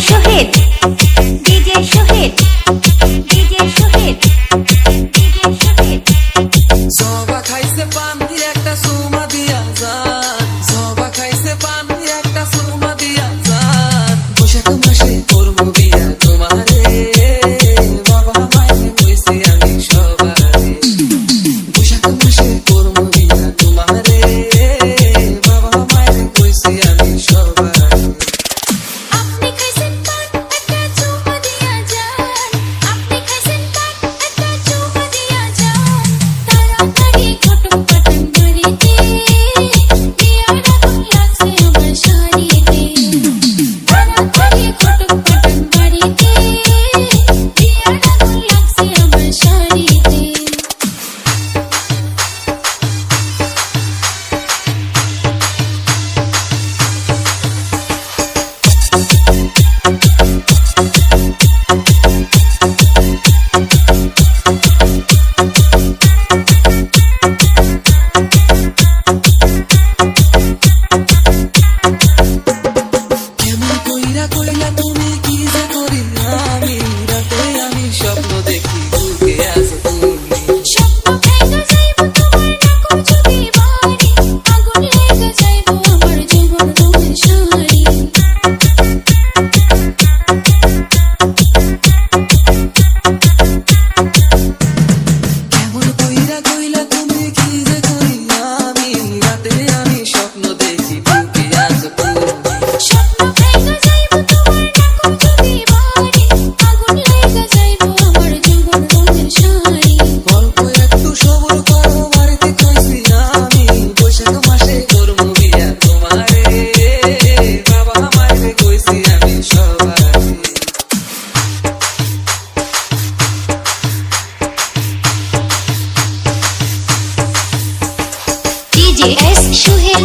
Sohel DJ Sohel DJ Sohel DJ Sohel জবা খাইছে পান দিয়ে একটা সুমা দিয়া যান জবা খাইছে পান দিয়ে একটা সুমা দিয়া যান বৈশাখ মাসে করবো বিয়া তোমারে বাবা মায়ের কইছি আমি সবারে বৈশাখ মাসে করবো বিয়া তোমারে বাবা মায়ের কইছি আমি সবারে আপনি খাইছেন পান একটা চুমা দিয়া যান আপনি খাইছেন পান একটা চুমা দিয়া যান তাড়াতাড়ি ঘটক পাটন বাড়িতে বিয়ার আগুন লাগছে আমার শাড়িতে তাড়াতাড়ি ঘটক পাটন বাড়িতে বিয়ার আগুন লাগছে আমার শাড়িতে কেমন কইরা কইলা তুমি কি যে করিলা আমি রাতে আমি স্বপ্ন দেখি বুকে আছো তুমি স্বপ্ন ভেঙে যাইবো তোমার নাকম যদি বাড়ি আগুন লেগে যাইবো আমার জীবন রঙের শাড়ি কেমন কইরা কইলা তুমি কি যে করিলা আমি রাতে আমি স্বপ্ন দেখি বুকে আছো তুমি স্বপ্ন ভেঙে যাইবো তোমার নাকম যদি বাড়ি আগুন লেগে যাইবো আমার জীবন রঙের শাড়ি অল্প একটু সবর করো বাড়িতে কইছি আমি বৈশাখ মাসে করবো বিয়া তোমারে বাবা মায়ের কইছি আমি সবারে ডিজে এস সোহেল